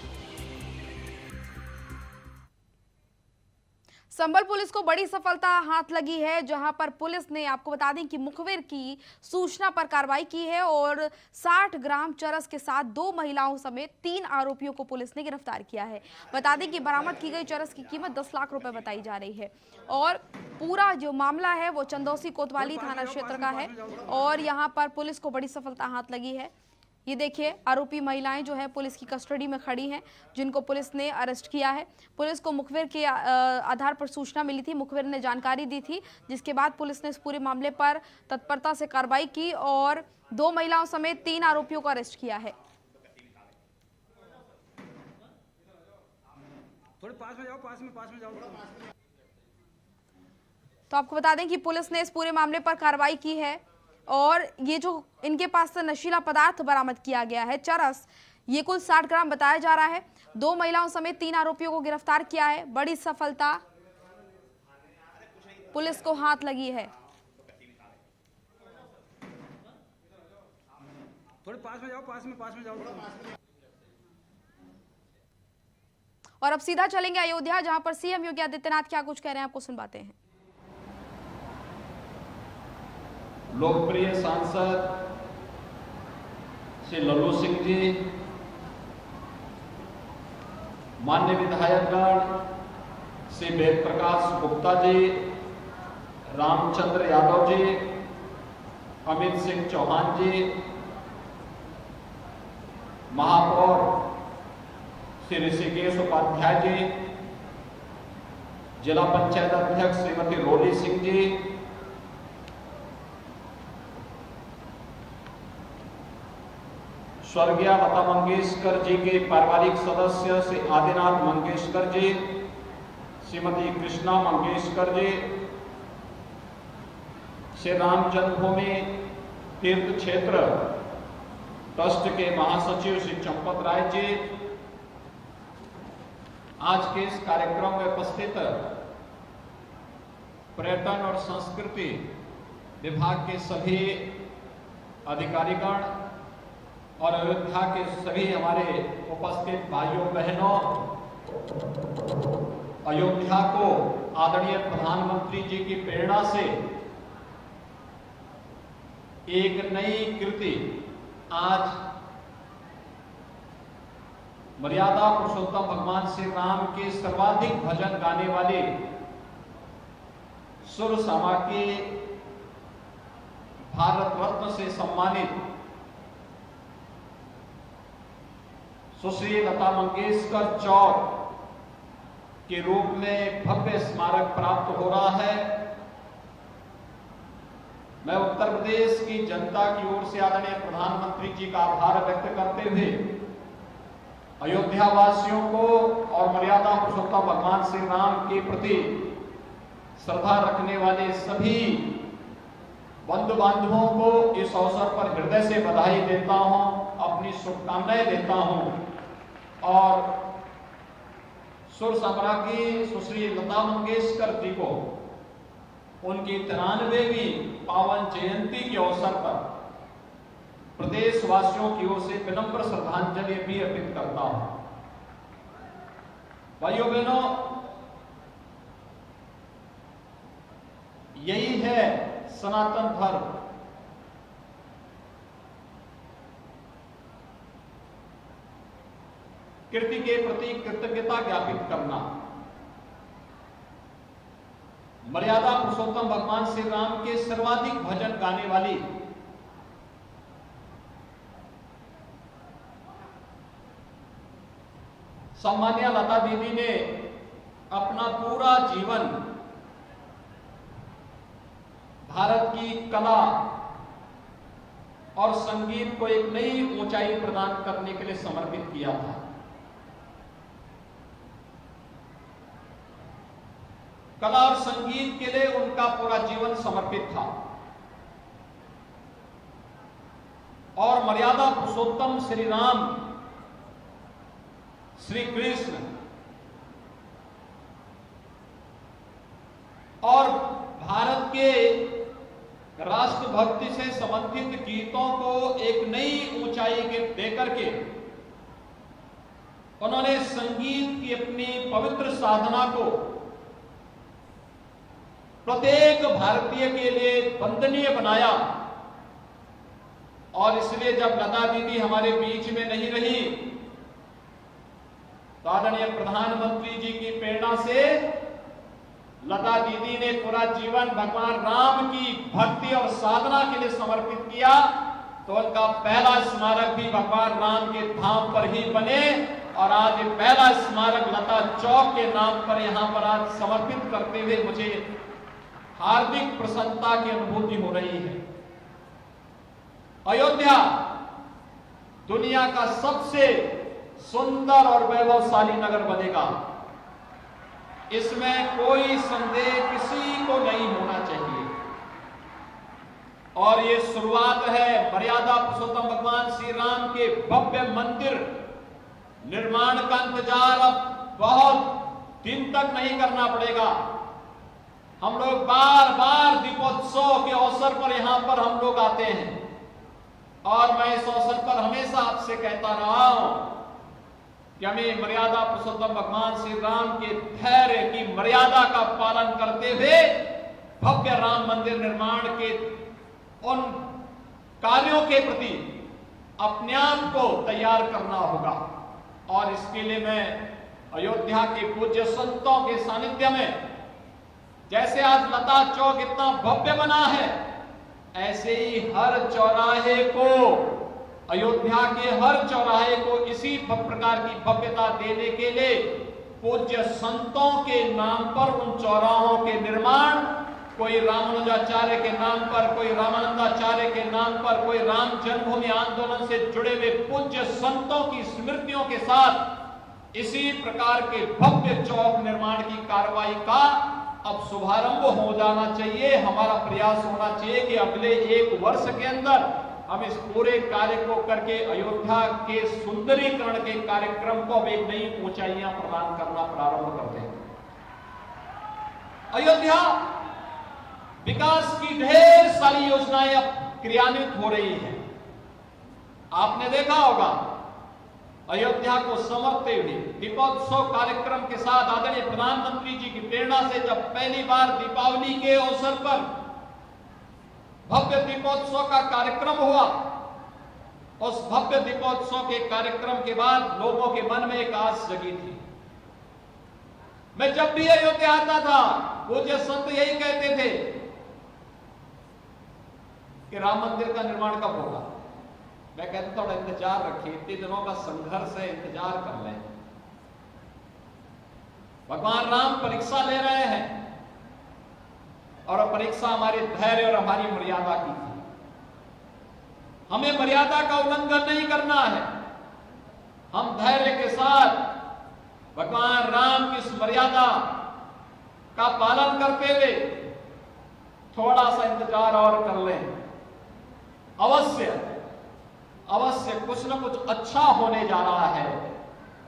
संभल पुलिस को बड़ी सफलता हाथ लगी है, जहां पर पुलिस ने, आपको बता दें कि मुखबिर की सूचना पर कार्रवाई की है और 60 ग्राम चरस के साथ 2 महिलाओं समेत 3 आरोपियों को पुलिस ने गिरफ्तार किया है। बता दें कि बरामद की गई चरस की कीमत 10 लाख रुपए बताई जा रही है, और पूरा जो मामला है वो चंदौसी कोतवाली थाना क्षेत्र का है, और यहां पर पुलिस को बड़ी सफलता हाथ लगी है। ये देखिए, आरोपी महिलाएं जो है पुलिस की कस्टडी में खड़ी हैं, जिनको पुलिस ने अरेस्ट किया है। पुलिस को मुखबिर के आधार पर सूचना मिली थी, मुखबिर ने जानकारी दी थी, जिसके बाद पुलिस ने इस पूरे मामले पर तत्परता से कार्रवाई की और 2 महिलाओं समेत 3 आरोपियों को अरेस्ट किया है। थोड़े पास में जाओ। तो आपको बता दें कि पुलिस ने इस पूरे मामले पर कार्रवाई की है, और ये जो इनके पास से नशीला पदार्थ बरामद किया गया है, चरस, ये कुल 60 ग्राम बताया जा रहा है। 2 महिलाओं समेत 3 आरोपियों को गिरफ्तार किया है। बड़ी सफलता पुलिस को हाथ लगी है। थोड़े पास में जाओ। और अब सीधा चलेंगे अयोध्या, जहां पर सीएम योगी आदित्यनाथ क्या कुछ कह रहे हैं, आपको सुनवाते हैं। लोकप्रिय सांसद श्री लल्लू सिंह जी, माननीय विधायकगण श्री वेद प्रकाश गुप्ता जी, रामचंद्र यादव जी, अमित सिंह चौहान जी, महापौर श्री ऋषिकेश उपाध्याय जी, जिला पंचायत अध्यक्ष श्रीमती रोली सिंह जी, स्वर्गीय लता मंगेशकर जी के पारिवारिक सदस्य श्री आदिनाथ मंगेशकर जी, श्रीमती कृष्णा मंगेशकर जी, श्री राम जन्मभूमि तीर्थ क्षेत्र ट्रस्ट के महासचिव श्री चंपत राय जी, आज के इस कार्यक्रम में उपस्थित पर्यटन और संस्कृति विभाग के सभी अधिकारीगण और अयोध्या के सभी हमारे उपस्थित भाइयों बहनों, अयोध्या को आदरणीय प्रधानमंत्री जी की प्रेरणा से एक नई कृति आज मर्यादा पुरुषोत्तम भगवान श्री राम के सर्वाधिक भजन गाने वाले सुर समा के भारत रत्न से सम्मानित सुश्री लता मंगेशकर चौक के रूप में भव्य स्मारक प्राप्त हो रहा है। मैं उत्तर प्रदेश की जनता की ओर से आदरणीय प्रधानमंत्री जी का आभार व्यक्त करते हुए अयोध्या वासियों को और मर्यादा पुरुषोत्तम भगवान श्री राम के प्रति श्रद्धा रखने वाले सभी बंधु बांधवों को इस अवसर पर हृदय से बधाई देता हूं, अपनी शुभकामनाएं देता हूं और सुर सम्राज्ञी सुश्री लता मंगेशकर जी को उनकी 93वीं पावन जयंती के अवसर पर प्रदेश वासियों की ओर से विनम्र श्रद्धांजलि भी अर्पित करता हूं। भाइयों बहनों, यही है सनातन धर्म। कीर्ति के प्रति कृतज्ञता ज्ञापित करना। मर्यादा पुरुषोत्तम भगवान श्री राम के सर्वाधिक भजन गाने वाली सम्मान्य लता दीदी ने अपना पूरा जीवन भारत की कला और संगीत को एक नई ऊंचाई प्रदान करने के लिए समर्पित किया था। कला और संगीत के लिए उनका पूरा जीवन समर्पित था और मर्यादा पुरुषोत्तम श्री राम, श्री कृष्ण और भारत के राष्ट्रभक्ति से संबंधित गीतों को एक नई ऊंचाई के देकर के उन्होंने संगीत की अपनी पवित्र साधना को प्रत्येक भारतीय के लिए वंदनीय बनाया। और इसलिए जब लता दीदी हमारे बीच में नहीं रही तो आदरणीय प्रधानमंत्री जी की प्रेरणा से लता दीदी ने पूरा जीवन भगवान राम की भक्ति और साधना के लिए समर्पित किया। तो उनका पहला स्मारक भी भगवान राम के धाम पर ही बने और आज ये पहला स्मारक लता चौक के नाम पर यहां पर आज समर्पित करते हुए मुझे हार्दिक प्रसन्नता की अनुभूति हो रही है। अयोध्या दुनिया का सबसे सुंदर और वैभवशाली नगर बनेगा, इसमें कोई संदेह किसी को नहीं होना चाहिए। और ये शुरुआत है मर्यादा पुरुषोत्तम भगवान श्री राम के भव्य मंदिर निर्माण का इंतजार अब बहुत दिन तक नहीं करना पड़ेगा। हम लोग बार बार दीपोत्सव के अवसर पर यहां पर हम लोग आते हैं और मैं इस अवसर पर हमेशा आपसे कहता रहा हूं कि हमें मर्यादा पुरुषोत्तम भगवान श्री राम के धैर्य की मर्यादा का पालन करते हुए भव्य राम मंदिर निर्माण के उन कार्यों के प्रति अपने आप को तैयार करना होगा। और इसके लिए मैं अयोध्या के पूज्य संतों के सानिध्य में, जैसे आज लता चौक इतना भव्य बना है, ऐसे ही हर चौराहे को, अयोध्या के हर चौराहे को इसी प्रकार की भव्यता देने के लिए पूज्य संतों के नाम पर उन चौराहों के निर्माण, कोई रामानुजाचार्य के नाम पर, कोई रामानंदाचार्य के नाम पर, कोई राम जन्मभूमि आंदोलन से जुड़े हुए पूज्य संतों की स्मृतियों के साथ इसी प्रकार के भव्य चौक निर्माण की कार्रवाई का अब शुभारंभ हो जाना चाहिए। हमारा प्रयास होना चाहिए कि अगले 1 वर्ष के अंदर हम इस पूरे कार्य को करके अयोध्या के सुंदरीकरण के कार्यक्रम को अब एक नई ऊंचाइयां प्रदान करना प्रारंभ कर दें। अयोध्या विकास की ढेर सारी योजनाएं अब क्रियान्वित हो रही हैं। आपने देखा होगा अयोध्या को समर्पते हुए दीपोत्सव कार्यक्रम के साथ आदरणीय प्रधानमंत्री जी की प्रेरणा से जब पहली बार दीपावली के अवसर पर भव्य दीपोत्सव का कार्यक्रम हुआ, उस भव्य दीपोत्सव के कार्यक्रम के बाद लोगों के मन में एक आस जगी थी। मैं जब भी अयोध्या आता था, पूज्य संत यही कहते थे कि राम मंदिर का निर्माण कब होगा। मैं कहता थोड़ा इंतजार रखिए, इतने दिनों का संघर्ष है, इंतजार कर लें। भगवान राम परीक्षा ले रहे हैं और परीक्षा हमारे धैर्य और हमारी मर्यादा की थी। हमें मर्यादा का उल्लंघन नहीं करना है। हम धैर्य के साथ भगवान राम की इस मर्यादा का पालन करते हुए थोड़ा सा इंतजार और कर लें। अवश्य कुछ न कुछ अच्छा होने जा रहा है।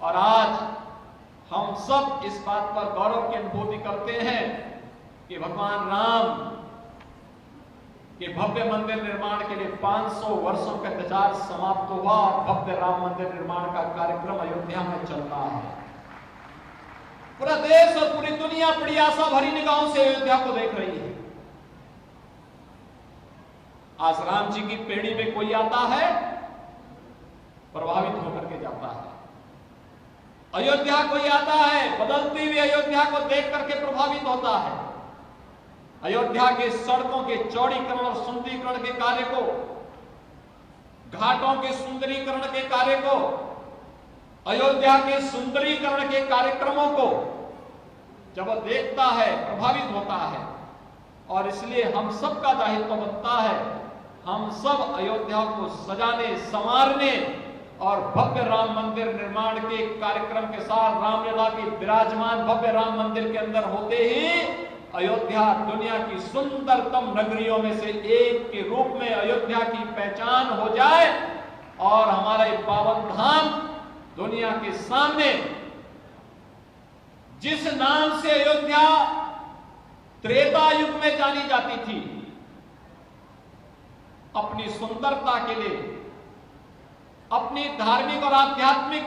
और आज हम सब इस बात पर गौरव की अनुभूति करते हैं कि भगवान राम के भव्य मंदिर निर्माण के लिए 500 वर्षों का इंतजार समाप्त हुआ और भव्य राम मंदिर निर्माण का कार्यक्रम अयोध्या में चल रहा है। पूरा देश और पूरी दुनिया बड़ी आशा भरी निगाहों से अयोध्या को देख रही है। आज राम जी की पेड़ी में कोई आता है, प्रभावित होकर के जाता है। अयोध्या कोई आता है, बदलती हुई अयोध्या को देख करके प्रभावित होता है। अयोध्या के सड़कों के चौड़ीकरण और सुंदरीकरण के कार्य को, घाटों के सुंदरीकरण के कार्य को, अयोध्या के सुंदरीकरण के कार्यक्रमों को जब वह देखता है, प्रभावित होता है। और इसलिए हम सबका दायित्व बनता है, हम सब अयोध्या को सजाने, संवारने और भव्य राम मंदिर निर्माण के कार्यक्रम के साथ रामलला के विराजमान भव्य राम मंदिर के अंदर होते ही अयोध्या दुनिया की सुंदरतम नगरियों में से एक के रूप में अयोध्या की पहचान हो जाए और हमारा ये पावन धाम दुनिया के सामने जिस नाम से अयोध्या त्रेता युग में जानी जाती थी, अपनी सुंदरता के लिए, अपनी धार्मिक और आध्यात्मिक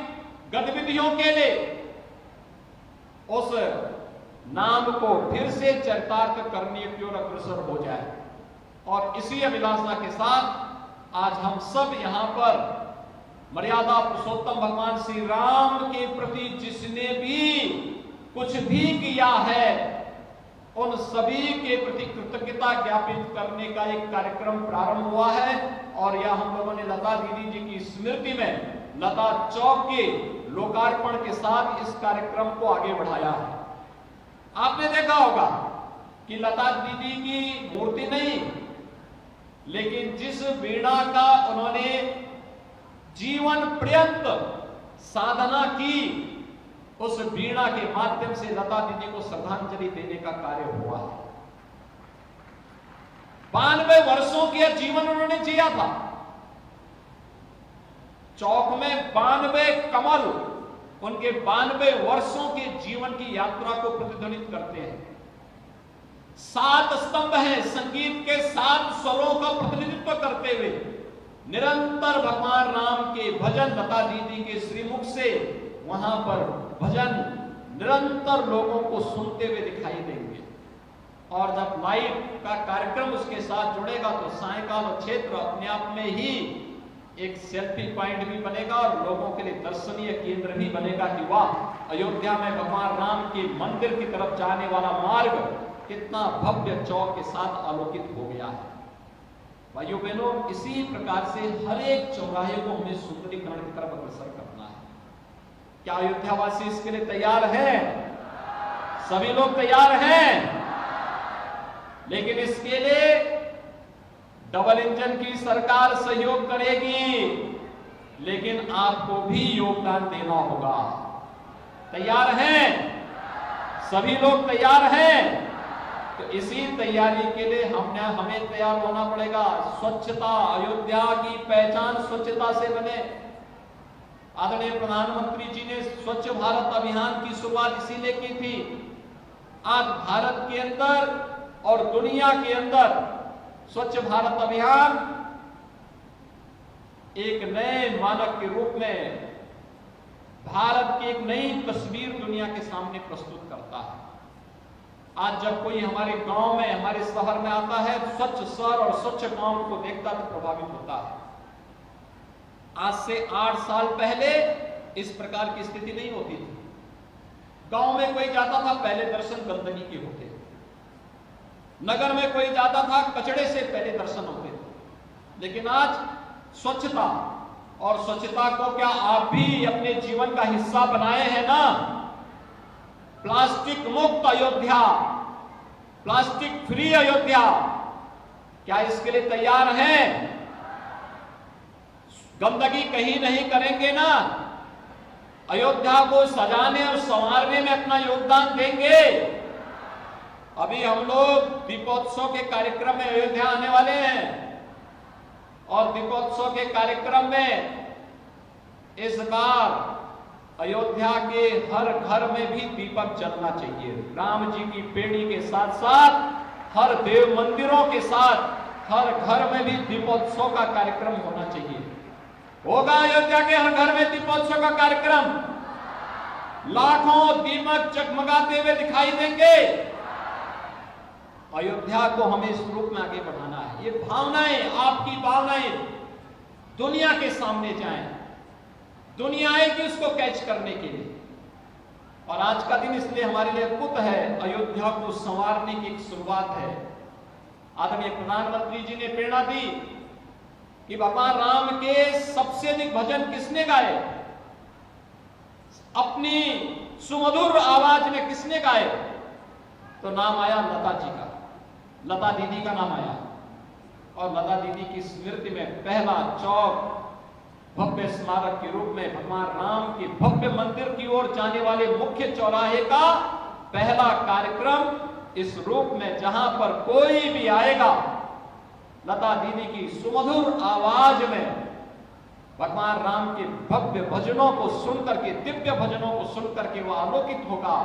गतिविधियों के लिए, उस नाम को फिर से चरितार्थ करने की ओर अग्रसर हो जाए। और इसी अभिलाषा के साथ आज हम सब यहां पर मर्यादा पुरुषोत्तम भगवान श्री राम के प्रति जिसने भी कुछ भी किया है, उन सभी के प्रति कृतज्ञता ज्ञापित करने का एक कार्यक्रम प्रारंभ हुआ है। और यह हम लोगों ने लता दीदी जी की स्मृति में लता चौक के लोकार्पण के साथ इस कार्यक्रम को आगे बढ़ाया है। आपने देखा होगा कि लता दीदी की मूर्ति नहीं, लेकिन जिस वीणा का उन्होंने जीवन पर्यंत साधना की, उस वीणा के माध्यम से लता दीदी को श्रद्धांजलि देने का कार्य हुआ है। 92 वर्षों के जीवन उन्होंने जिया था। चौक में 92 कमल उनके 92 वर्षों के जीवन की यात्रा को प्रतिध्वनित करते हैं। 7 स्तंभ हैं, संगीत के 7 स्वरों का प्रतिनिधित्व करते हुए निरंतर भगवान राम के भजन लता दीदी के श्रीमुख से वहां पर भजन निरंतर लोगों को सुनते हुए दिखाई देंगे। और जब लाइव का कार्यक्रम उसके साथ जुड़ेगा तो सायकाल क्षेत्र अपने आप में ही एक सेल्फी पॉइंट भी बनेगा और लोगों के लिए दर्शनीय केंद्र भी बनेगा कि वाह, अयोध्या में भगवान राम के मंदिर की तरफ जाने वाला मार्ग कितना भव्य चौक के साथ आलोकित हो गया है। भाइयों बहनों, इसी प्रकार से हर एक चौराहे को हमें सुंदरीकरण की तरफ अग्रसर करना है। क्या अयोध्यावासी इसके लिए तैयार हैं? सभी लोग तैयार हैं? लेकिन इसके लिए डबल इंजन की सरकार सहयोग करेगी, लेकिन आपको भी योगदान देना होगा। तैयार हैं? सभी लोग तैयार हैं? तो इसी तैयारी के लिए हमें तैयार होना पड़ेगा। स्वच्छता, अयोध्या की पहचान स्वच्छता से बने। आदरणीय प्रधानमंत्री जी ने स्वच्छ भारत अभियान की शुरुआत इसीलिए की थी। आज भारत के अंदर और दुनिया के अंदर स्वच्छ भारत अभियान एक नए मानक के रूप में भारत की एक नई तस्वीर दुनिया के सामने प्रस्तुत करता है। आज जब कोई हमारे गांव में, हमारे शहर में आता है, स्वच्छ शहर और स्वच्छ गांव को देखता तो प्रभावित होता है। आज से 8 साल पहले इस प्रकार की स्थिति नहीं होती थी। गांव में कोई जाता था, पहले दर्शन गंदगी के होते थे। नगर में कोई जाता था, कचड़े से पहले दर्शन होते थे। लेकिन आज स्वच्छता, और स्वच्छता को क्या आप भी अपने जीवन का हिस्सा बनाए हैं ना? प्लास्टिक मुक्त अयोध्या, प्लास्टिक फ्री अयोध्या, क्या इसके लिए तैयार हैं? गंदगी कहीं नहीं करेंगे ना? अयोध्या को सजाने और संवारने में अपना योगदान देंगे। अभी हम लोग दीपोत्सव के कार्यक्रम में अयोध्या आने वाले हैं और दीपोत्सव के कार्यक्रम में इस बार अयोध्या के हर घर में भी दीपक जलना चाहिए। राम जी की पेड़ी के साथ साथ हर देव मंदिरों के साथ हर घर में भी दीपोत्सव का कार्यक्रम होना चाहिए। होगा अयोध्या के हर घर में दीपोत्सव का कार्यक्रम? लाखों दीपक जगमगाते हुए दिखाई देंगे। अयोध्या को हमें इस रूप में आगे बढ़ाना है। ये भावनाएं, आपकी भावनाएं दुनिया के सामने जाएं, दुनिया आएगी उसको कैच करने के लिए। और आज का दिन इसलिए हमारे लिए अद्भुत है, अयोध्या को संवारने की एक शुरुआत है। आदरणीय प्रधानमंत्री जी ने प्रेरणा दी कि भगवान राम के सबसे अधिक भजन किसने गाए, अपनी सुमधुर आवाज में किसने गाए, तो नाम आया लता जी का, लता दीदी का नाम आया। और लता दीदी की स्मृति में पहला चौक भव्य स्मारक के रूप में भगवान राम के भव्य मंदिर की ओर जाने वाले मुख्य चौराहे का पहला कार्यक्रम इस रूप में, जहां पर कोई भी आएगा लता दीदी की सुमधुर आवाज में भगवान राम के भव्य भजनों को सुनकर के, दिव्य भजनों को सुनकर के वह आलोकित होगा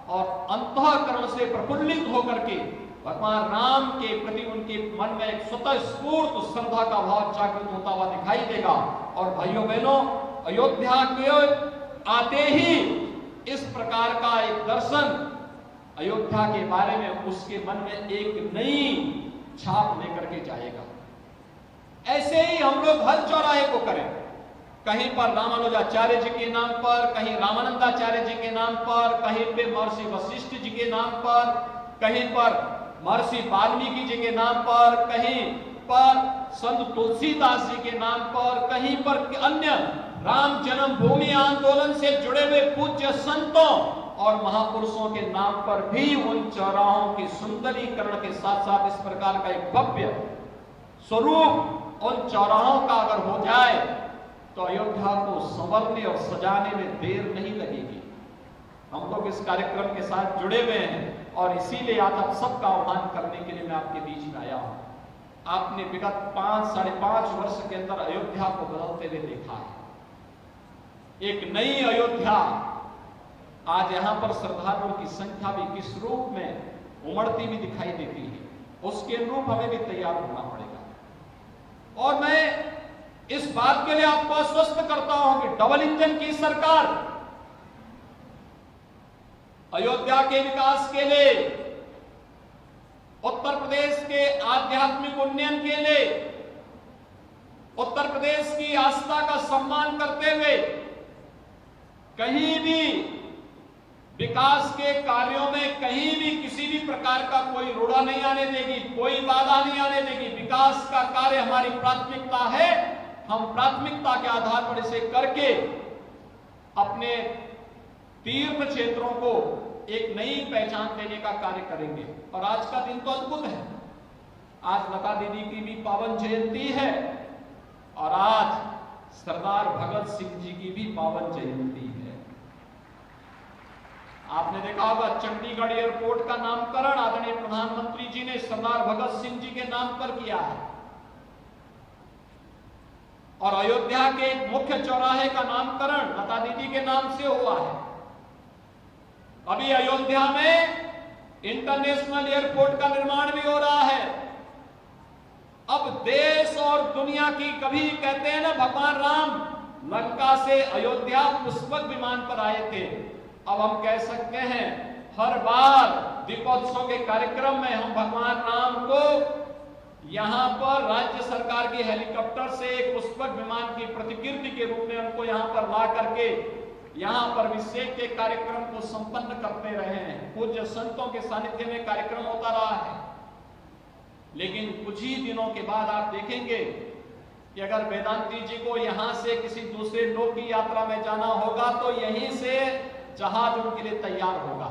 और अंतःकरण से प्रफुल्लित होकर के भगवान राम के प्रति उनके मन में एक स्वतः स्फूर्त श्रद्धा का भाव जागृत होता हुआ दिखाई देगा। और भाइयों बहनों, अयोध्या के आते ही इस प्रकार का एक दर्शन अयोध्या के बारे में उसके मन में एक नई छाप लेकर के जाएगा। ऐसे ही हम लोग हर चौराहे को करें, कहीं पर रामानुजाचार्य जी के नाम पर, कहीं रामानंदाचार्य जी के नाम पर, कहीं पे महर्षि वशिष्ठ जी के नाम पर, कहीं पर महर्षि वाल्मीकि जी के नाम पर, कहीं पर संत तुलसीदास जी के नाम पर, कहीं पर अन्य राम जन्मभूमि आंदोलन से जुड़े हुए पूज्य संतों और महापुरुषों के नाम पर भी उन चौराहों की सुंदरीकरण के साथ साथ इस प्रकार का एक भव्य स्वरूप उन चौराहों का अगर हो जाए तो अयोध्या को संवरने और सजाने में देर नहीं लगेगी। हम लोग इस कार्यक्रम के साथ जुड़े हुए हैं और इसीलिए आज आप सबका आह्वान करने के लिए मैं आपके बीच में आया हूं। आपने विगत 5-5.5 वर्ष के अंदर अयोध्या को बदलते हुए देखा है। एक नई अयोध्या आज यहां पर श्रद्धालुओं की संख्या भी किस रूप में उमड़ती हुई दिखाई देती है, उसके अनुरूप हमें भी तैयार होना पड़ेगा। और मैं इस बात के लिए आपको आश्वस्त करता हूं कि डबल इंजन की सरकार अयोध्या के विकास के लिए, उत्तर प्रदेश के आध्यात्मिक उन्नयन के लिए, उत्तर प्रदेश की आस्था का सम्मान करते हुए कहीं भी विकास के कार्यों में कहीं भी किसी भी प्रकार का कोई रोड़ा नहीं आने देगी, कोई बाधा नहीं आने देगी। विकास का कार्य हमारी प्राथमिकता है। हम प्राथमिकता के आधार पर इसे करके अपने तीर्थ क्षेत्रों को एक नई पहचान देने का कार्य करेंगे। और आज का दिन तो अद्भुत है। आज लता दीदी की भी पावन जयंती है और आज सरदार भगत सिंह जी की भी पावन जयंती है। आपने देखा होगा चंडीगढ़ एयरपोर्ट का नामकरण आदरणीय प्रधानमंत्री जी ने सरदार भगत सिंह जी के नाम पर किया है और अयोध्या के एक मुख्य चौराहे का नामकरण लता दीदी के नाम से हुआ है। अभी अयोध्या में इंटरनेशनल एयरपोर्ट का निर्माण भी हो रहा है। अब देश और दुनिया की, कभी कहते हैं ना भगवान राम लंका से अयोध्या पुष्पक विमान पर आए थे, अब हम कह सकते हैं हर बार दीपोत्सव के कार्यक्रम में हम भगवान राम को यहां पर राज्य सरकार के हेलीकॉप्टर से एक पुष्पक विमान की प्रतिकृति के रूप में उनको यहां पर ला करके यहां पर अभिषेक के कार्यक्रम को संपन्न करते रहे हैं। पूज्य संतों के सानिध्य में कार्यक्रम होता रहा है। लेकिन कुछ ही दिनों के बाद आप देखेंगे कि अगर वेदांती जी को यहां से किसी दूसरे लोक की यात्रा में जाना होगा तो यहीं से जहाज उनके लिए तैयार होगा।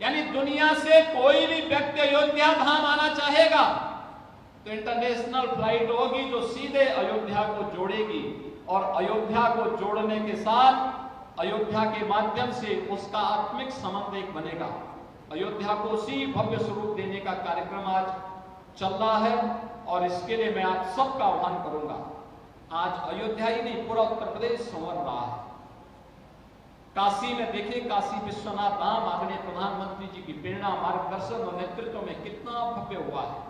यानी दुनिया से कोई भी व्यक्ति अयोध्या धाम आना चाहेगा तो इंटरनेशनल फ्लाइट होगी जो सीधे अयोध्या को जोड़ेगी और अयोध्या को जोड़ने के साथ अयोध्या के माध्यम से उसका आत्मिक संबंध एक बनेगा। अयोध्या को उसी भव्य स्वरूप देने का कार्यक्रम आज चल रहा है और इसके लिए मैं आप सबका आह्वान करूंगा। आज अयोध्या ही नहीं, पूरा उत्तर प्रदेश संवर रहा है। काशी में देखिए, काशी विश्वनाथ धाम आदरणीय प्रधानमंत्री जी की प्रेरणा, मार्गदर्शन और नेतृत्व में कितना भव्य हुआ है।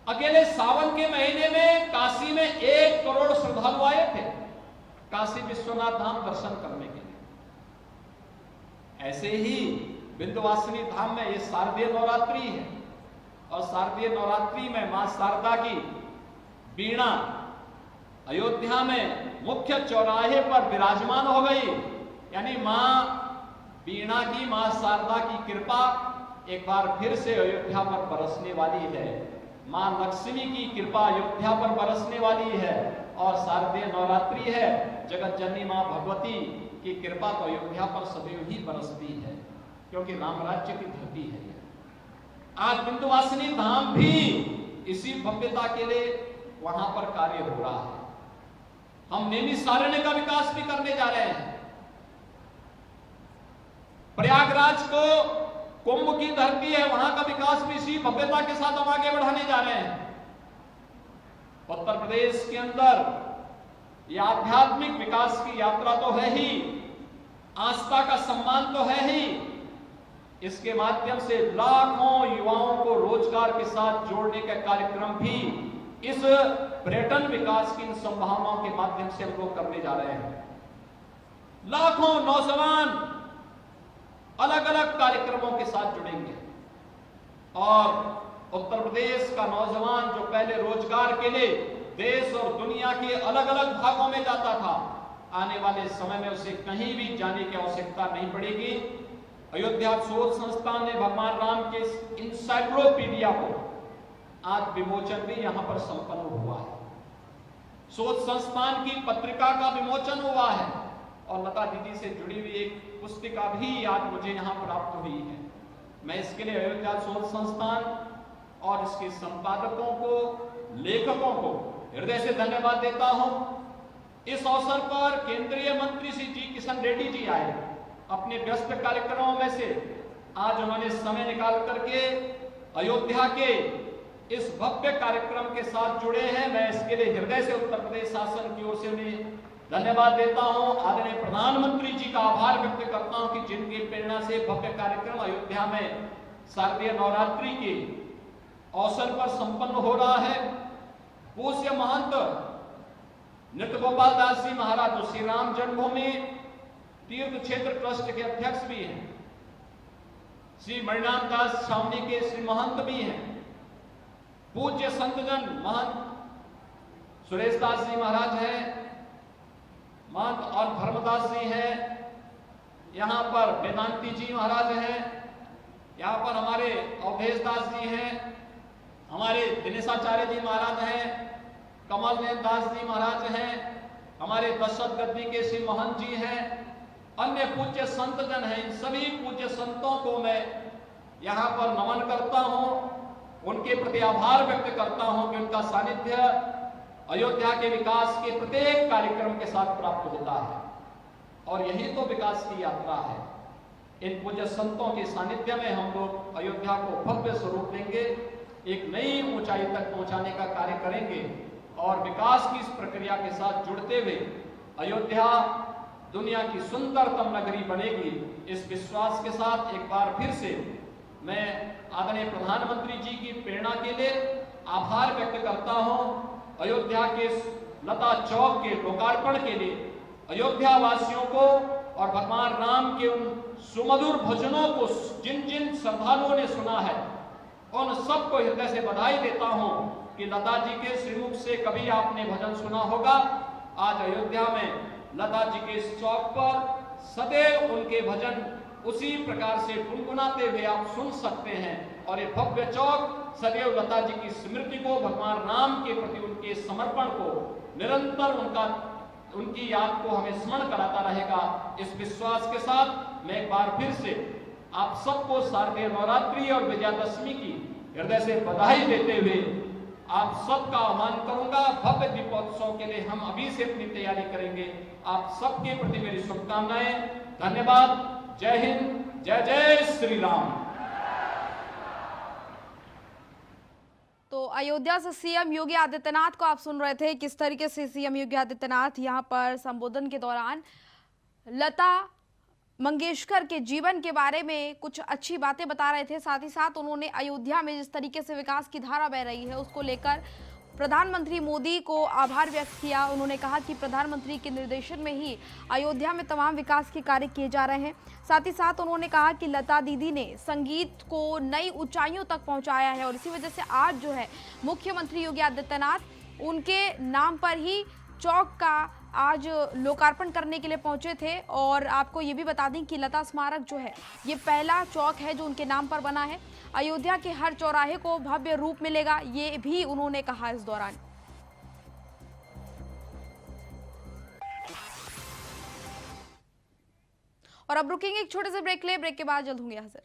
अकेले सावन के महीने में काशी में 1 करोड़ श्रद्धालु आए थे काशी विश्वनाथ धाम दर्शन करने के लिए। ऐसे ही विंध्यवासिनी धाम में ये शारदीय नवरात्रि है और शारदीय नवरात्रि में मां शारदा की वीणा अयोध्या में मुख्य चौराहे पर विराजमान हो गई। यानी मां वीणा की, मां शारदा की कृपा एक बार फिर से अयोध्या पर बरसने वाली है। मां लक्ष्मी की कृपा अयोध्या पर बरसने वाली है और शारदीय नवरात्रि है। जगत जननी मां भगवती की कृपा तो अयोध्या पर सदैव ही बरसती है क्योंकि राम राज्य की धरती है। आज विंध्यवासिनी धाम भी इसी भव्यता के लिए वहां पर कार्य हो रहा है। हम नैमिषारण्य का विकास भी करने जा रहे हैं। प्रयागराज को कुंभ की धरती है, वहां का विकास भी इसी भव्यता के साथ हम आगे बढ़ाने जा रहे हैं। उत्तर प्रदेश के अंदर यह आध्यात्मिक विकास की यात्रा तो है ही, आस्था का सम्मान तो है ही, इसके माध्यम से लाखों युवाओं को रोजगार के साथ जोड़ने का कार्यक्रम भी इस पर्यटन विकास की इन संभावनाओं के माध्यम से हम लोग करने जा रहे हैं। लाखों नौजवान अलग अलग कार्यक्रमों के साथ जुड़ेंगे और उत्तर प्रदेश का नौजवान जो पहले रोजगार के लिए देश और दुनिया के अलग अलग भागों में जाता था, आने वाले समय में उसे कहीं भी जाने की आवश्यकता नहीं पड़ेगी। अयोध्या शोध संस्थान ने भगवान राम के इंसाइक्लोपीडिया को आज विमोचन भी यहां पर संपन्न हुआ है। शोध संस्थान की पत्रिका का विमोचन हुआ है और लता दीदी से जुड़ी हुई एक पुस्तिका भी आज मुझे यहां प्राप्त हुई है। मैं इसके लिए अयोध्या शोध संस्थान और इसके संपादकों को, लेखकों को हृदय से धन्यवाद देता हूं। इस अवसर पर केंद्रीय मंत्री श्री जी किशन रेड्डी जी आए, अपने व्यस्त कार्यक्रमों में से आज उन्होंने समय निकाल करके अयोध्या के इस भव्य कार्यक्रम के साथ जुड़े हैं। मैं इसके लिए हृदय से उत्तर प्रदेश शासन की ओर से उन्हें धन्यवाद देता हूं। आदरणीय प्रधानमंत्री जी का आभार व्यक्त करता हूं कि जिनकी प्रेरणा से भव्य कार्यक्रम अयोध्या में शारदीय नवरात्रि के अवसर पर संपन्न हो रहा है। पूज्य महंत नृत्य गोपाल दास जी महाराज जो श्री राम जन्मभूमि तीर्थ क्षेत्र ट्रस्ट के अध्यक्ष भी हैं, श्री मणिनाथ दास छावनी के श्री महंत भी हैं, पूज्य संतजन महंत सुरेश दास जी महाराज हैं, महंत और धर्मदास जी हैं, यहाँ पर वेदांती जी महाराज हैं, यहाँ पर हमारे अवधेश दास जी हैं, हमारे दिनेशाचार्य जी महाराज हैं, कमल नयन दास जी महाराज हैं, हमारे दशरथ गद्दी के श्री महंत जी हैं, अन्य पूज्य संतजन हैं। इन सभी पूज्य संतों को मैं यहाँ पर नमन करता हूँ, उनके प्रति आभार व्यक्त करता हूँ कि उनका सानिध्य अयोध्या के विकास के प्रत्येक कार्यक्रम के साथ प्राप्त होता है और यही तो विकास की यात्रा है। इन पूज्य संतों के सानिध्य में हम लोग अयोध्या को भव्य स्वरूप देंगे, एक नई ऊंचाई तक पहुंचाने का कार्य करेंगे और विकास की इस प्रक्रिया के साथ जुड़ते हुए अयोध्या दुनिया की सुंदरतम नगरी बनेगी। इस विश्वास के साथ एक बार फिर से मैं आदरणीय प्रधानमंत्री जी की प्रेरणा के लिए आभार व्यक्त करता हूं। अयोध्या के लता चौक के लोकार्पण के लिए अयोध्या वासियों को और भगवान राम के उन सुमधुर भजनों को जिन जिन श्रद्धालुओं ने सुना है उन सबको हृदय से बधाई देता हूं कि लता जी के श्रीमुख से कभी आपने भजन सुना होगा। आज अयोध्या में लता जी के इस चौक पर सदैव उनके भजन उसी प्रकार से गुनगुनाते हुए आप सुन सकते हैं और ये भव्य चौक सदैव लता जी की स्मृति को, भगवान राम के प्रति उनके समर्पण को, निरंतर उनकी याद को हमें स्मरण कराता रहेगा। इस विश्वास के साथ मैं एक बार फिर से आप सबको शारदीय नवरात्रि और विजयादशमी की हृदय से बधाई देते हुए आप सबका आह्वान करूंगा। भव्य दीपोत्सव के लिए हम अभी से अपनी तैयारी करेंगे। आप सबके प्रति मेरी शुभकामनाएं। धन्यवाद। जय हिंद, जय जय श्री राम। तो अयोध्या से सीएम योगी आदित्यनाथ को आप सुन रहे थे, किस तरीके से सीएम योगी आदित्यनाथ यहां पर संबोधन के दौरान लता मंगेशकर के जीवन के बारे में कुछ अच्छी बातें बता रहे थे। साथ ही साथ उन्होंने अयोध्या में जिस तरीके से विकास की धारा बह रही है उसको लेकर प्रधानमंत्री मोदी को आभार व्यक्त किया। उन्होंने कहा कि प्रधानमंत्री के निर्देशन में ही अयोध्या में तमाम विकास के कार्य किए जा रहे हैं। साथ ही साथ उन्होंने कहा कि लता दीदी ने संगीत को नई ऊंचाइयों तक पहुंचाया है और इसी वजह से आज जो है मुख्यमंत्री योगी आदित्यनाथ उनके नाम पर ही चौक का आज लोकार्पण करने के लिए पहुंचे थे। और आपको ये भी बता दें कि लता स्मारक जो है ये पहला चौक है जो उनके नाम पर बना है। अयोध्या के हर चौराहे को भव्य रूप मिलेगा, ये भी उन्होंने कहा इस दौरान। और अब रुकेंगे एक छोटे से ब्रेक ले, ब्रेक के बाद जल्द होंगे हाजिर।